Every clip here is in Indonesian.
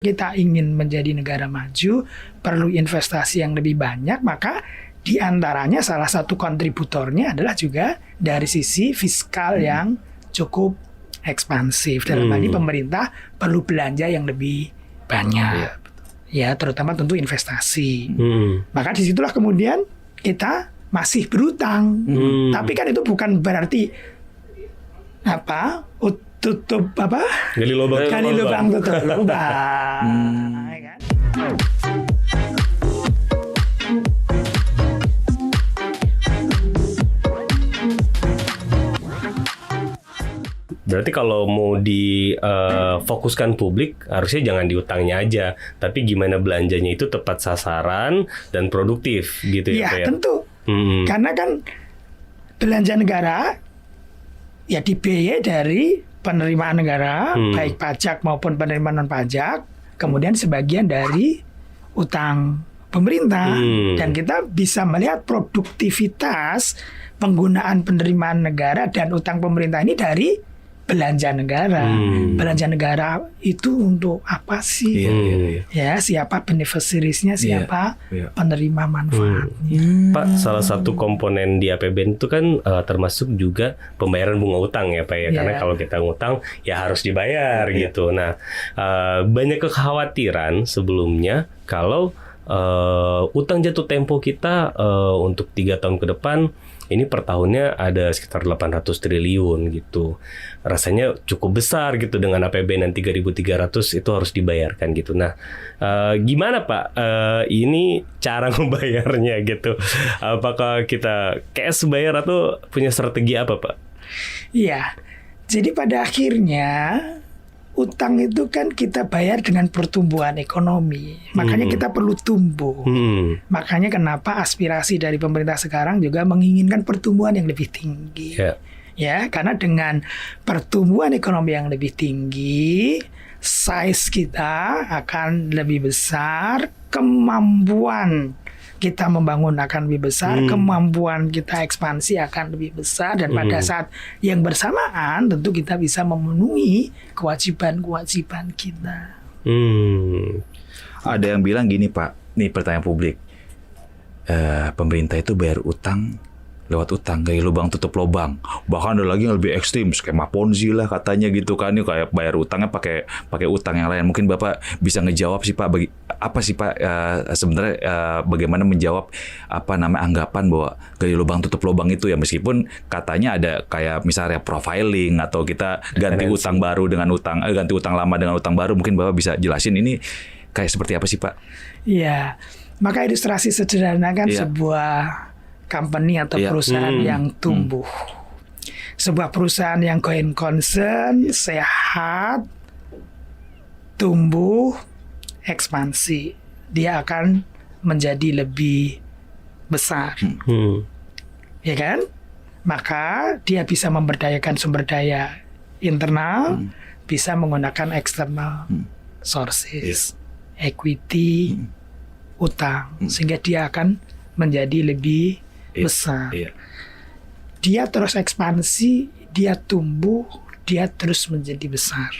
kita ingin menjadi negara maju, perlu investasi yang lebih banyak, maka di antaranya salah satu kontributornya adalah juga dari sisi fiskal yang cukup ekspansif. Dalam hal ini pemerintah perlu belanja yang lebih banyak. Ya, terutama tentu investasi. Maka disitulah kemudian kita masih berutang. Tapi kan itu bukan berarti tutup gali lubang tutup lubang. Ya kan? Berarti kalau mau difokuskan publik, harusnya jangan di utangnya aja, tapi gimana belanjanya itu tepat sasaran dan produktif gitu ya Pak ya? Tentu. Karena kan belanja negara ya dibiayai dari penerimaan negara, baik pajak maupun penerimaan non pajak, kemudian sebagian dari utang pemerintah. Dan kita bisa melihat produktivitas penggunaan penerimaan negara dan utang pemerintah ini dari belanja negara. Belanja negara itu untuk apa sih? Ya, siapa beneficiaries-nya, siapa penerima manfaatnya. Pak, salah satu komponen di APBN itu kan termasuk juga pembayaran bunga utang ya Pak ya. Karena kalau kita ngutang ya harus dibayar gitu. Nah, banyak kekhawatiran sebelumnya kalau utang jatuh tempo kita untuk 3 tahun ke depan ini per tahunnya ada sekitar 800 triliun gitu. Rasanya cukup besar gitu dengan APBN 3.300 itu harus dibayarkan gitu. Nah, gimana Pak ini cara membayarnya gitu? Apakah kita cash bayar atau punya strategi apa Pak? Iya, jadi pada akhirnya utang itu kan kita bayar dengan pertumbuhan ekonomi. Makanya kita perlu tumbuh. Makanya kenapa aspirasi dari pemerintah sekarang juga menginginkan pertumbuhan yang lebih tinggi. Ya, karena dengan pertumbuhan ekonomi yang lebih tinggi, size kita akan lebih besar, kemampuan kita membangun akan lebih besar, kemampuan kita ekspansi akan lebih besar, dan pada saat yang bersamaan tentu kita bisa memenuhi kewajiban-kewajiban kita. Ada yang bilang gini Pak, nih pertanyaan publik, pemerintah itu bayar utang lewat utang, gali lubang tutup lubang. Bahkan ada lagi yang lebih ekstrim, skema Ponzi lah katanya gitu kan, ini kayak bayar utangnya pakai utang yang lain. Mungkin Bapak bisa ngejawab sih Pak, apa sih Pak sebenarnya bagaimana menjawab anggapan bahwa gali lubang tutup lubang itu ya, meskipun katanya ada kayak misalnya profiling atau kita ganti utang baru dengan ganti utang lama dengan utang baru. Mungkin Bapak bisa jelasin ini kayak seperti apa sih Pak? Iya, maka ilustrasi sederhana kan sebuah company atau perusahaan yang tumbuh. Sebuah perusahaan yang going concern, sehat, tumbuh, ekspansi, dia akan menjadi lebih besar. Ya kan? Maka dia bisa memberdayakan sumber daya internal, bisa menggunakan external sources, equity, utang, sehingga dia akan menjadi lebih besar. Dia terus ekspansi, dia tumbuh, dia terus menjadi besar.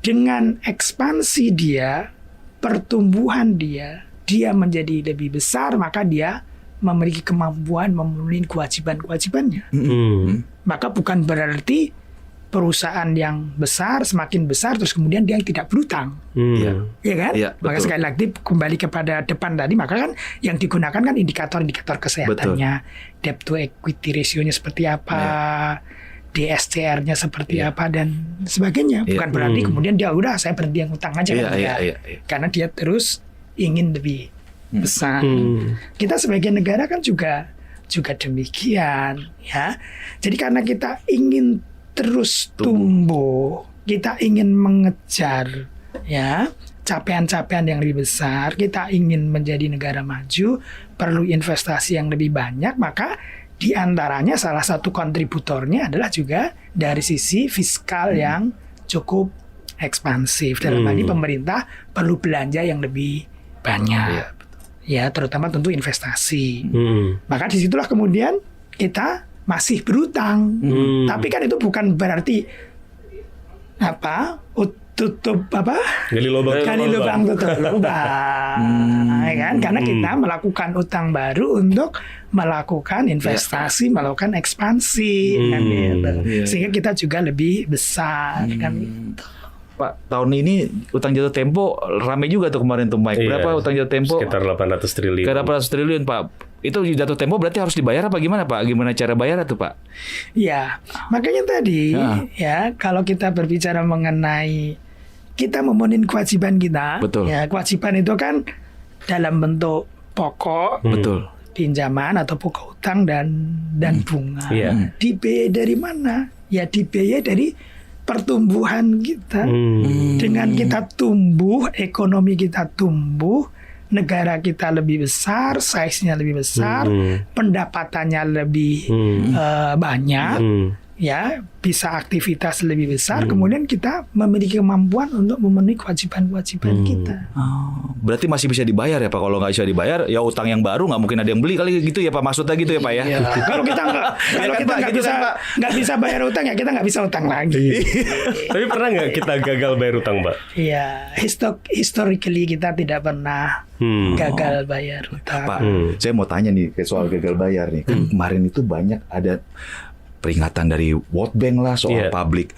Dengan ekspansi dia, pertumbuhan dia menjadi lebih besar, maka dia memiliki kemampuan memenuhi kewajiban-kewajibannya. Maka bukan berarti perusahaan yang besar semakin besar terus kemudian dia tidak berutang. Ya kan? Maka sekali lagi kembali kepada depan tadi, maka kan yang digunakan kan indikator-indikator kesehatannya, debt to equity ratio-nya seperti apa, DSCR-nya seperti apa dan sebagainya. Bukan berarti kemudian dia udah saya berhenti yang utang aja karena dia terus ingin lebih besar. Kita sebagai negara kan juga demikian ya. Jadi karena kita ingin terus tumbuh, kita ingin mengejar ya capaian-capaian yang lebih besar, kita ingin menjadi negara maju, perlu investasi yang lebih banyak, maka di antaranya salah satu kontributornya adalah juga dari sisi fiskal yang cukup ekspansif. Dalam hal ini pemerintah perlu belanja yang lebih banyak. Ya, terutama tentu investasi. Maka disitulah kemudian kita masih berutang. Tapi kan itu bukan berarti tutup apa? Gali lubang. Gali lubang tutup lubang, ya kan? Karena kita melakukan utang baru untuk melakukan investasi, melakukan ekspansi, kan gitu. Sehingga kita juga lebih besar, kan gitu. Pak, tahun ini utang jatuh tempo rame juga tuh kemarin tuh Mike. Berapa utang jatuh tempo? Sekitar 800 triliun. Sekitar 800 triliun, Pak. Itu jatuh tempo berarti harus dibayar apa gimana, Pak? Gimana cara bayar tuh, Pak? Ya, makanya tadi ya kalau kita berbicara mengenai kita memenuhi kewajiban kita, Betul. ya kewajiban itu kan dalam bentuk pokok, Betul. pinjaman atau pokok utang dan bunga. Iya. Dibiayai dari mana? Ya dibiayai dari pertumbuhan kita. Dengan kita tumbuh, ekonomi kita tumbuh, negara kita lebih besar, size-nya lebih besar, pendapatannya lebih banyak, ya bisa aktivitas lebih besar. Kemudian kita memiliki kemampuan untuk memenuhi kewajiban-kewajiban kita. Berarti masih bisa dibayar ya, Pak? Kalau nggak bisa dibayar, ya utang yang baru nggak mungkin ada yang beli kali gitu ya, Pak? Maksudnya gitu ya, Pak ya? Ya, kalau kita nggak bisa bayar utang ya kita nggak bisa utang lagi. Tapi pernah nggak kita gagal bayar utang, Pak? Iya, historically kita tidak pernah gagal bayar utang. Pak, saya mau tanya nih soal gagal bayar nih. Kan kemarin itu banyak ada peringatan dari World Bank lah soal public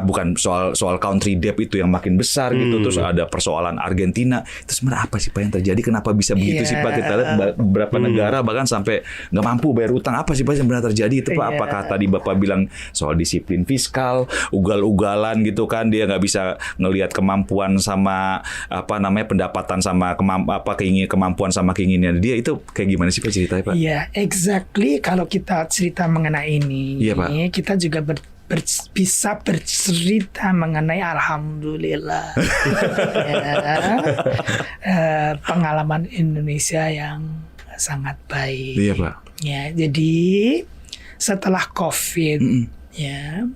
bukan soal country debt itu yang makin besar gitu, terus ada persoalan Argentina. Itu sebenarnya apa sih Pak yang terjadi? Kenapa bisa begitu sih Pak? Kita lihat beberapa negara bahkan sampai nggak mampu bayar utang. Apa sih Pak yang benar terjadi itu Pak? Apakah tadi Bapak bilang soal disiplin fiskal, ugal-ugalan gitu kan, dia nggak bisa ngelihat kemampuan sama pendapatan sama kemampuan sama keinginan dia, itu kayak gimana sih Pak ceritanya Pak? Iya, exactly. Kalau kita cerita mengenai ini, kita juga bisa bercerita mengenai alhamdulillah pengalaman Indonesia yang sangat baik. Iya Pak. Ya, jadi setelah COVID, ya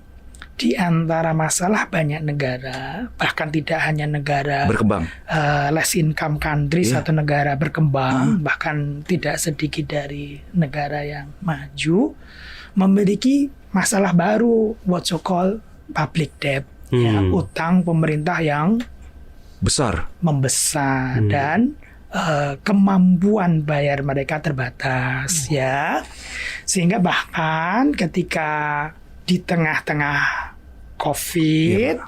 di antara masalah banyak negara, bahkan tidak hanya negara berkembang, less income countries atau negara berkembang, bahkan tidak sedikit dari negara yang maju, memiliki masalah baru, what you call public debt, ya, utang pemerintah yang besar, membesar dan kemampuan bayar mereka terbatas, ya, sehingga bahkan ketika di tengah-tengah COVID,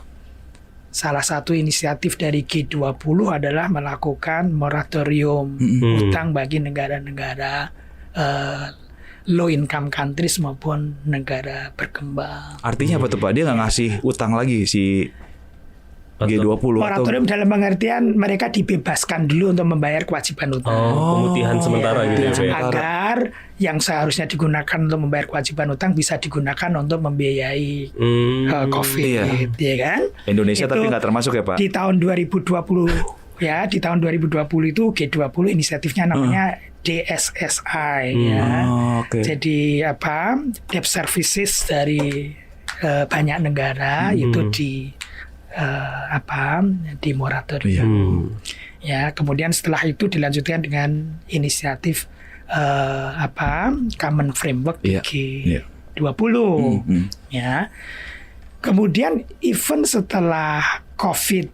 salah satu inisiatif dari G20 adalah melakukan moratorium utang bagi negara-negara low income countries maupun negara berkembang. Artinya apa tuh Pak? Dia nggak ngasih utang lagi si G20 moratorium dalam pengertian mereka dibebaskan dulu untuk membayar kewajiban utang. Pemutihan sementara gitu ya. Agar yang seharusnya digunakan untuk membayar kewajiban utang bisa digunakan untuk membiayai COVID, ya kan? Indonesia itu tapi nggak termasuk ya Pak? Di tahun 2020 ya, di tahun 2020 itu G20 inisiatifnya namanya DSSI ya. Jadi debt services dari banyak negara itu di moratorium. Ya, kemudian setelah itu dilanjutkan dengan inisiatif Common Framework G20. Ya. Kemudian even setelah COVID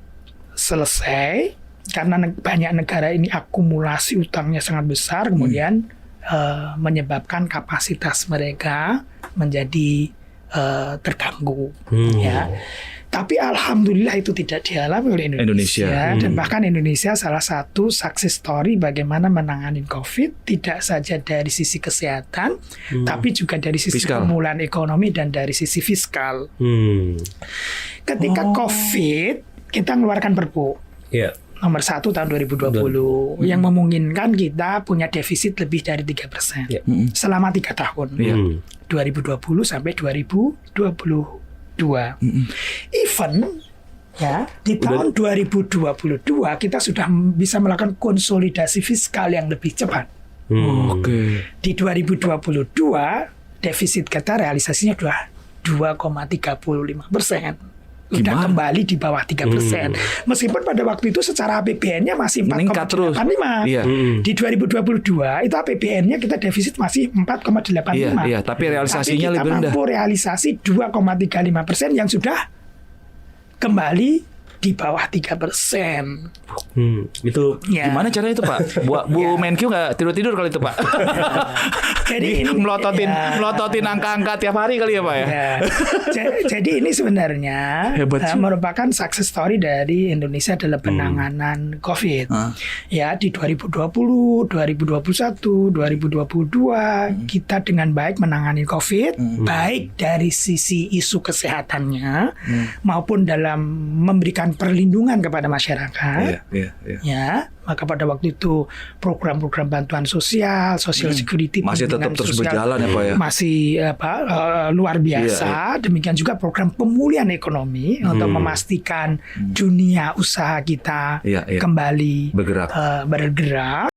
selesai, karena banyak negara ini akumulasi utangnya sangat besar, kemudian menyebabkan kapasitas mereka menjadi terganggu. Ya. Tapi alhamdulillah itu tidak dialami oleh Indonesia. Dan bahkan Indonesia salah satu success story bagaimana menangani COVID, tidak saja dari sisi kesehatan, tapi juga dari sisi pemulihan ekonomi dan dari sisi fiskal. Ketika COVID, kita mengeluarkan Perpu nomor 1 tahun 2020 yang memungkinkan kita punya defisit lebih dari 3% selama 3 tahun, 2020 sampai 2022. Even ya di tahun 2022 kita sudah bisa melakukan konsolidasi fiskal yang lebih cepat. Di 2022 defisit kita realisasinya sudah 2,35%. Sudah kembali di bawah 3%. Meskipun pada waktu itu secara APBN-nya masih 4,85. Di 2022 itu APBN-nya kita defisit masih 4,85. Tapi realisasinya lebih rendah. Mampu realisasi 2,35% yang sudah kembali di bawah 3%. Itu Ya. Gimana caranya itu Pak? Bu Menkyu nggak tidur kali itu Pak? Jadi ini melototin angka-angka tiap hari kali ya Pak ya? Ya. Jadi ini sebenarnya Hebat sih. merupakan success story dari Indonesia dalam penanganan COVID. Ya, di 2020, 2021, 2022 kita dengan baik menangani COVID, baik dari sisi isu kesehatannya maupun dalam memberikan perlindungan kepada masyarakat. Iya. Ya, maka pada waktu itu program-program bantuan sosial, social security Masih tetap perlindungan terus sosial berjalan ya Pak ya? masih luar biasa. Demikian juga program pemulihan ekonomi untuk memastikan dunia usaha kita Iya. kembali Bergerak. bergerak.